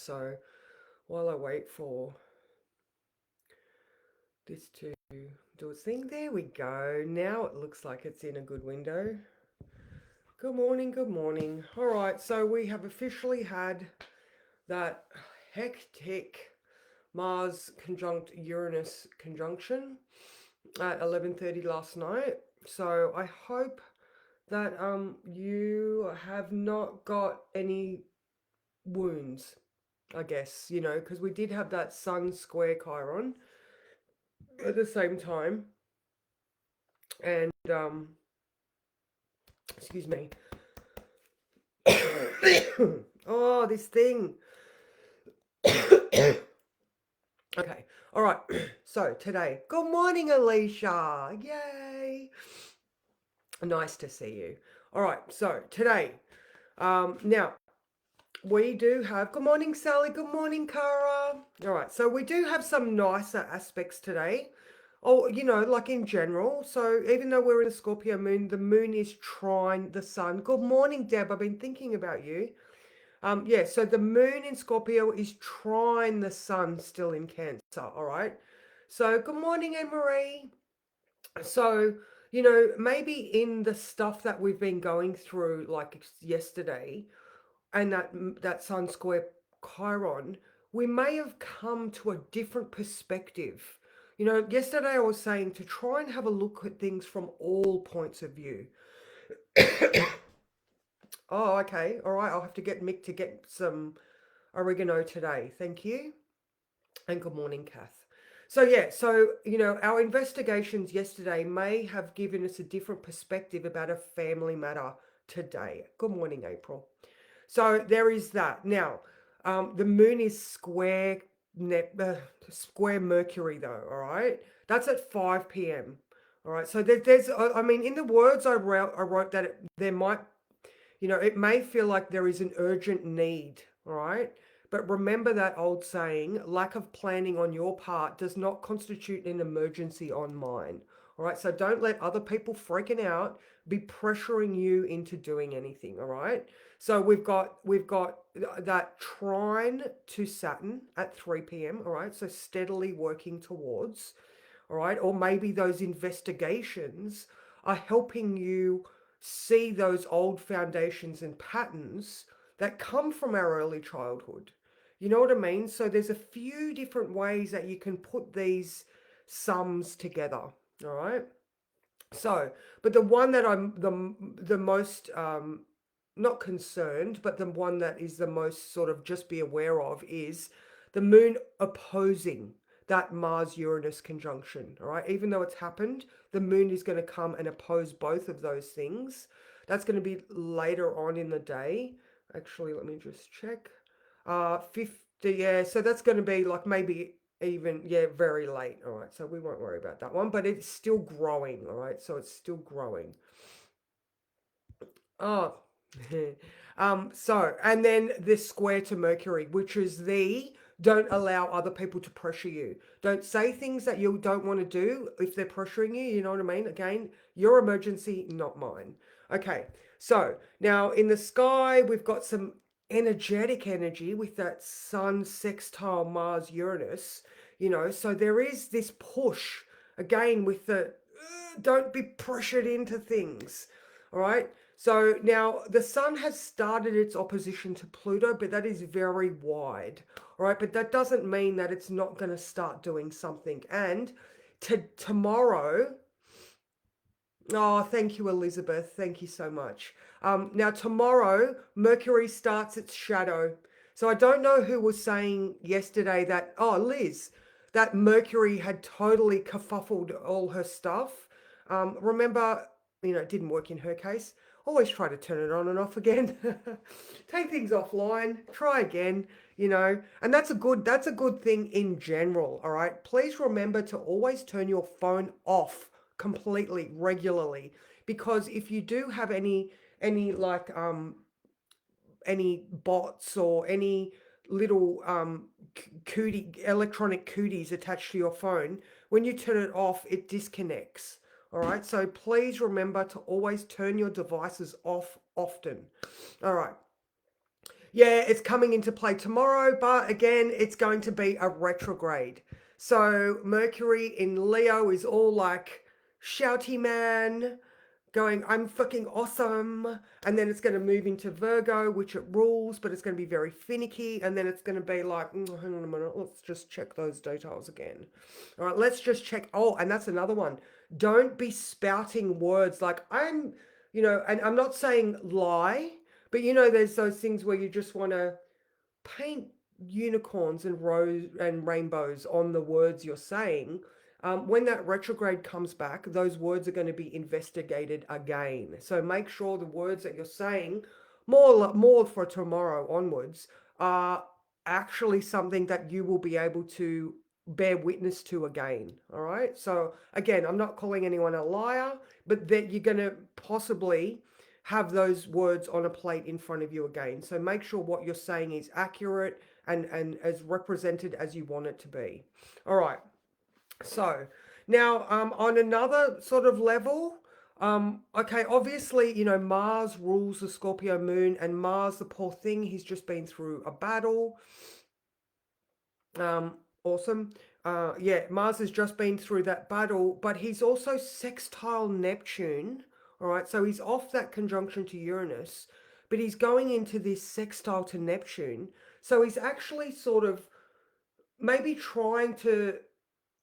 So while I wait for this to do its thing, there we go. Now it looks like it's in a good window. Good morning, good morning. All right, so we have officially had that hectic Mars conjunct Uranus conjunction at 11:30 last night. So I hope that you have not got any wounds, I guess, because we did have that Sun square Chiron at the same time. And excuse me. Oh, this thing. Okay. All right. So today, good morning, Alicia. Yay. Nice to see you. All right. So today, now we do have, good morning, Sally. Good morning, Cara. All right. So we do have some nicer aspects today. Oh, like in general. So even though we're in a Scorpio moon, the moon is trine the sun. Good morning, Deb. I've been thinking about you. Yeah, so the moon in Scorpio is trine the sun still in Cancer, all right? So good morning, Anne-Marie. So, maybe in the stuff that we've been going through like yesterday and that sun square Chiron, we may have come to a different perspective. Yesterday I was saying to try and have a look at things from all points of view. Oh, okay. All right. I'll have to get Mick to get some oregano today. Thank you. And good morning, Kath. So, yeah, our investigations yesterday may have given us a different perspective about a family matter today. Good morning, April. So, there is that. Now, the moon is square Mercury, though, all right? That's at 5 p.m. All right. So, there's, I mean, in the words I wrote that there might, it may feel like there is an urgent need, all right? But remember that old saying, lack of planning on your part does not constitute an emergency on mine. All right, so don't let other people freaking out be pressuring you into doing anything, all right? So we've got that trine to Saturn at 3 p.m., all right? So steadily working towards, all right? Or maybe those investigations are helping you see those old foundations and patterns that come from our early childhood. You know what I mean? So there's a few different ways that you can put these sums together. All right. So, but the one that I'm the most not concerned, but the one that is the most sort of just be aware of is the moon opposing that Mars Uranus conjunction. All right. Even though it's happened, the moon is going to come and oppose both of those things. That's going to be later on in the day. Actually, let me just check. 50, yeah, so that's going to be like maybe even, yeah, very late. All right, so we won't worry about that one, but it's still growing. All right, so it's still growing. Oh, so, and then this square to Mercury, which is the don't allow other people to pressure you. Don't say things that you don't want to do if they're pressuring you. You know what I mean? Again, your emergency, not mine. Okay, so now in the sky, we've got some energetic energy with that Sun sextile Mars Uranus, so there is this push again with the don't be pressured into things. All right. So now the sun has started its opposition to Pluto, but that is very wide. All right. But that doesn't mean that it's not going to start doing something. And tomorrow, oh, thank you, Elizabeth. Thank you so much. Now, tomorrow, Mercury starts its shadow. So I don't know who was saying yesterday that, oh, Liz, that Mercury had totally kerfuffled all her stuff. Remember, it didn't work in her case. Always try to turn it on and off again. Take things offline, try again, and that's a good thing in general, all right? Please remember to always turn your phone off completely regularly, because if you do have any like any bots or any little cootie electronic cooties attached to your phone, when you turn it off it disconnects. All right, so please remember to always turn your devices off often. All right, Yeah, it's coming into play tomorrow, but again, it's going to be a retrograde. So Mercury in Leo is all like shouty man, going, I'm fucking awesome. And then it's going to move into Virgo, which it rules, but it's going to be very finicky. And then it's going to be like, hang on a minute, let's just check those details again. All right, let's just check. Oh, and that's another one. Don't be spouting words like, and I'm not saying lie, but there's those things where you just want to paint unicorns and rose and rainbows on the words you're saying. When that retrograde comes back, those words are going to be investigated again. So make sure the words that you're saying, more for tomorrow onwards, are actually something that you will be able to bear witness to again. All right. So again, I'm not calling anyone a liar, but that you're going to possibly have those words on a plate in front of you again. So make sure what you're saying is accurate and as represented as you want it to be. All right. So now on another sort of level, okay, obviously, Mars rules the Scorpio moon, and Mars, the poor thing, he's just been through a battle. Awesome. Yeah, Mars has just been through that battle, but he's also sextile Neptune. All right, so he's off that conjunction to Uranus, but he's going into this sextile to Neptune. So he's actually sort of maybe trying to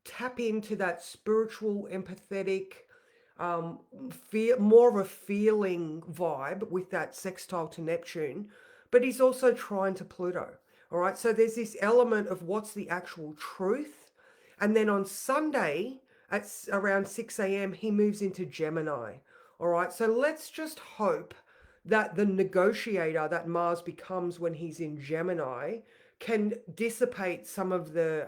tap into that spiritual, empathetic, feel more of a feeling vibe with that sextile to Neptune, but he's also trying to Pluto. All right, so there's this element of what's the actual truth, and then on Sunday at around 6 a.m. he moves into Gemini. All right, so let's just hope that the negotiator that Mars becomes when he's in Gemini can dissipate some of the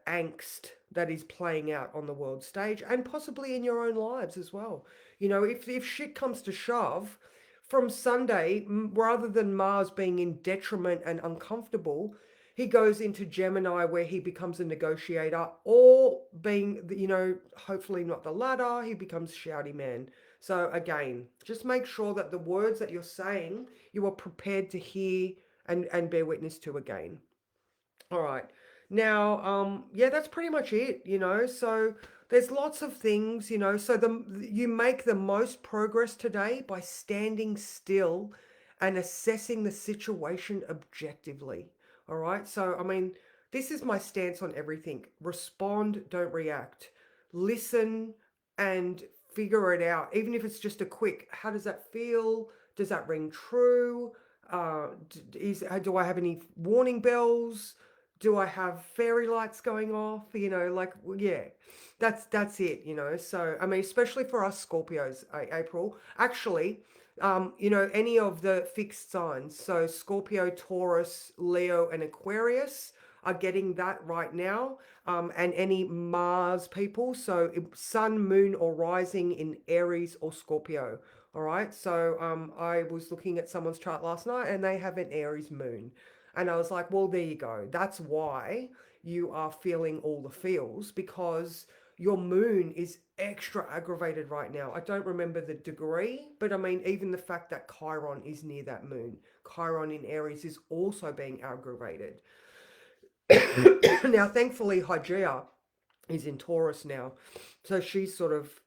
angst that is playing out on the world stage and possibly in your own lives as well. If shit comes to shove, from Sunday, rather than Mars being in detriment and uncomfortable, he goes into Gemini where he becomes a negotiator, or being, hopefully not the latter, he becomes shouty man. So again, just make sure that the words that you're saying, you are prepared to hear and bear witness to again. All right. Now, yeah, that's pretty much it. So there's lots of things. So you make the most progress today by standing still and assessing the situation objectively. All right. So, I mean, this is my stance on everything. Respond, don't react. Listen and figure it out. Even if it's just a quick, how does that feel? Does that ring true? Do I have any warning bells? Do I have fairy lights going off? Yeah, that's it. So I mean, especially for us Scorpios, April. Actually, any of the fixed signs. So Scorpio, Taurus, Leo, and Aquarius are getting that right now. And any Mars people, so Sun, Moon, or Rising in Aries or Scorpio. All right. So I was looking at someone's chart last night, and they have an Aries moon. And I was like, well, there you go. That's why you are feeling all the feels, because your moon is extra aggravated right now. I don't remember the degree, but I mean, even the fact that Chiron is near that moon, Chiron in Aries is also being aggravated. Now, thankfully, Hygieia is in Taurus now. So she's sort of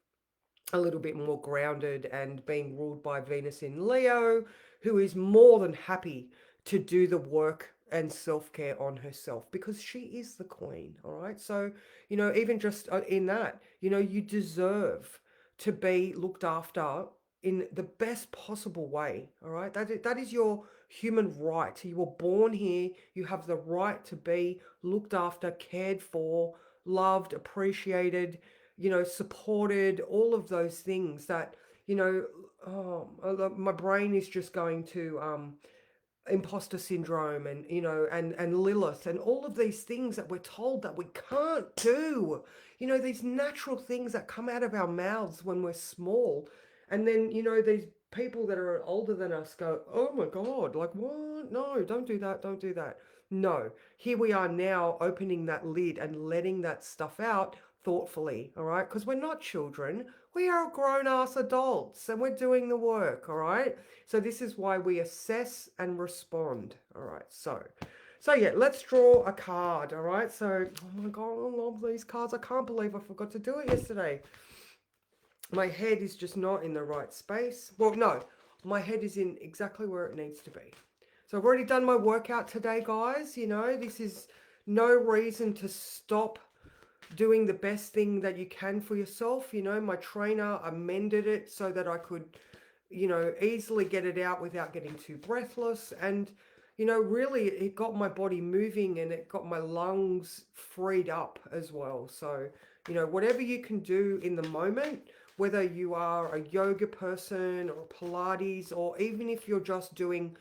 a little bit more grounded and being ruled by Venus in Leo, who is more than happy to do the work and self-care on herself because she is the queen. All right. So, even just in that, you deserve to be looked after in the best possible way. All right. That is your human right. You were born here. You have the right to be looked after, cared for, loved, appreciated, supported, all of those things that, my brain is just going to imposter syndrome, and and Lilith, and all of these things that we're told that we can't do. These natural things that come out of our mouths when we're small, and then these people that are older than us go, oh my god, like, what? No, don't do that, don't do that. No, here we are now opening that lid and letting that stuff out thoughtfully, all right? Because we're not children. We are grown-ass adults and we're doing the work, all right? So this is why we assess and respond, all right? So yeah, let's draw a card, all right? So, oh my God, I love these cards. I can't believe I forgot to do it yesterday. My head is just not in the right space. Well, no, my head is in exactly where it needs to be. So I've already done my workout today, guys. You know, this is no reason to stop doing the best thing that you can for yourself. You know, my trainer amended it so that I could, you know, easily get it out without getting too breathless. And, you know, really it got my body moving and it got my lungs freed up as well. So, you know, whatever you can do in the moment, whether you are a yoga person or Pilates, or even if you're just doing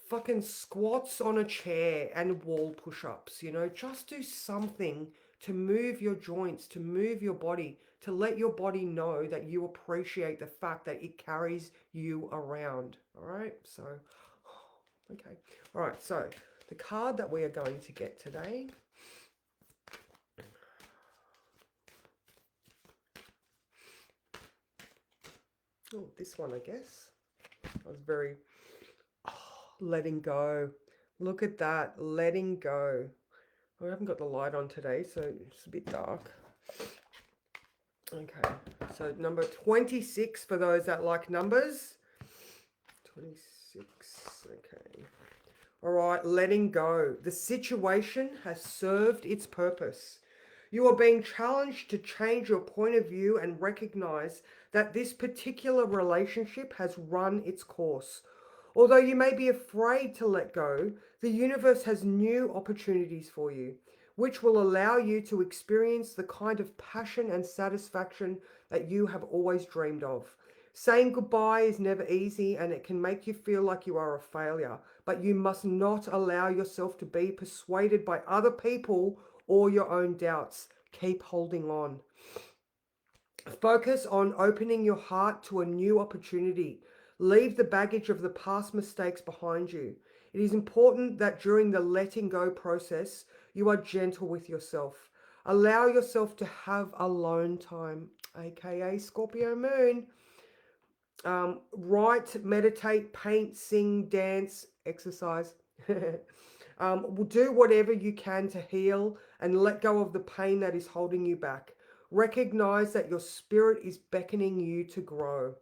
fucking squats on a chair and wall push-ups, you know, just do something to move your joints, to move your body, to let your body know that you appreciate the fact that it carries you around. All right, so okay, all right, so the card that we are going to get today, oh, this one, I guess. I was very letting go. Look at that, letting go. I haven't got the light on today, so it's a bit dark. Okay, so number 26 for those that like numbers. 26, okay. All right, letting go. The situation has served its purpose. You are being challenged to change your point of view and recognize that this particular relationship has run its course. Although you may be afraid to let go, the universe has new opportunities for you, which will allow you to experience the kind of passion and satisfaction that you have always dreamed of. Saying goodbye is never easy and it can make you feel like you are a failure, but you must not allow yourself to be persuaded by other people or your own doubts. Keep holding on. Focus on opening your heart to a new opportunity. Leave the baggage of the past mistakes behind you. It is important that during the letting go process, you are gentle with yourself. Allow yourself to have alone time, aka Scorpio moon. Write, meditate, paint, sing, dance, exercise. Do whatever you can to heal and let go of the pain that is holding you back. Recognize that your spirit is beckoning you to grow.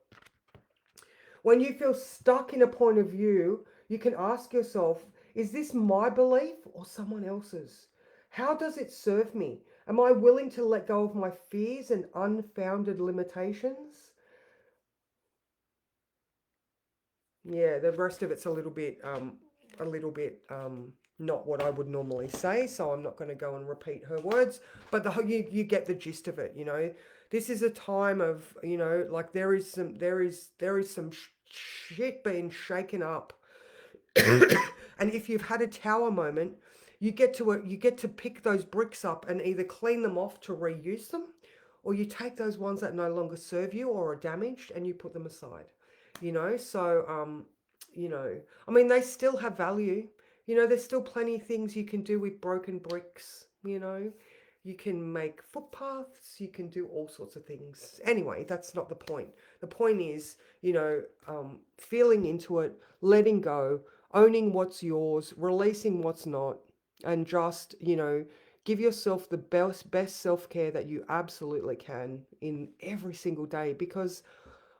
When you feel stuck in a point of view, you can ask yourself, is this my belief or someone else's? How does it serve me? Am I willing to let go of my fears and unfounded limitations? Yeah, the rest of it's a little bit not what I would normally say, so I'm not going to go and repeat her words, but you get the gist of it, you know. This is a time of, you know, like there is some shit being shaken up. And if you've had a tower moment, you get to pick those bricks up and either clean them off to reuse them, or you take those ones that no longer serve you or are damaged and you put them aside. You know, so you know, I mean, they still have value. You know, there's still plenty of things you can do with broken bricks. You know, you can make footpaths, you can do all sorts of things. Anyway, that's not the point. The point is, you know, feeling into it, letting go, owning what's yours, releasing what's not, and just, you know, give yourself the best self-care that you absolutely can in every single day, because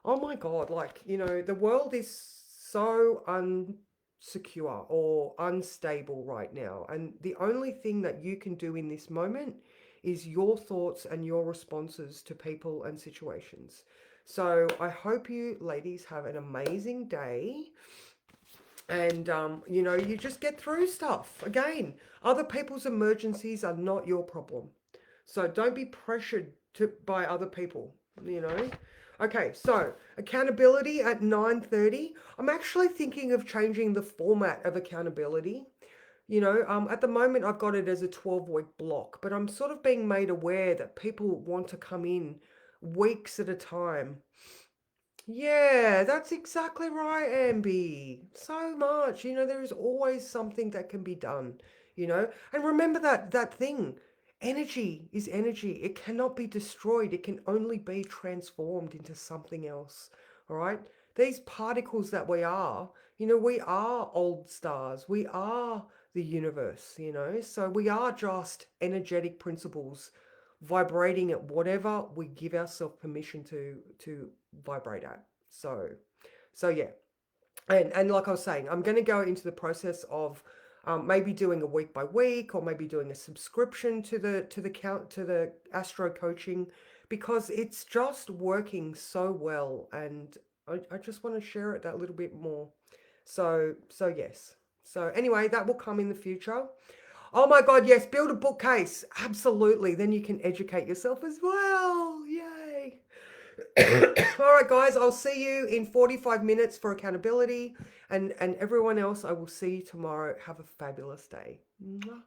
oh my God, like, you know, the world is so unsecure or unstable right now. And the only thing that you can do in this moment is your thoughts and your responses to people and situations. So I hope you ladies have an amazing day. And, you know, you just get through stuff. Again, other people's emergencies are not your problem. So don't be pressured by other people, you know. Okay, so accountability at 9:30. I'm actually thinking of changing the format of accountability. You know, at the moment I've got it as a 12-week block, but I'm sort of being made aware that people want to come in weeks at a time. Yeah, that's exactly right, Ambi. So much, you know, there is always something that can be done, you know. And remember that thing. Energy is energy. It cannot be destroyed. It can only be transformed into something else. All right. These particles that we are, we are old stars. We are the universe, So we are just energetic principles vibrating at whatever we give ourselves permission to vibrate at. So yeah, and like I was saying, I'm going to go into the process of maybe doing a week by week, or maybe doing a subscription to the Astro coaching, because it's just working so well, and I just want to share it that little bit more. So yes. So anyway, that will come in the future. Oh my God, yes, build a bookcase. Absolutely. Then you can educate yourself as well. Yay. All right, guys, I'll see you in 45 minutes for accountability. And everyone else, I will see you tomorrow. Have a fabulous day. Mwah.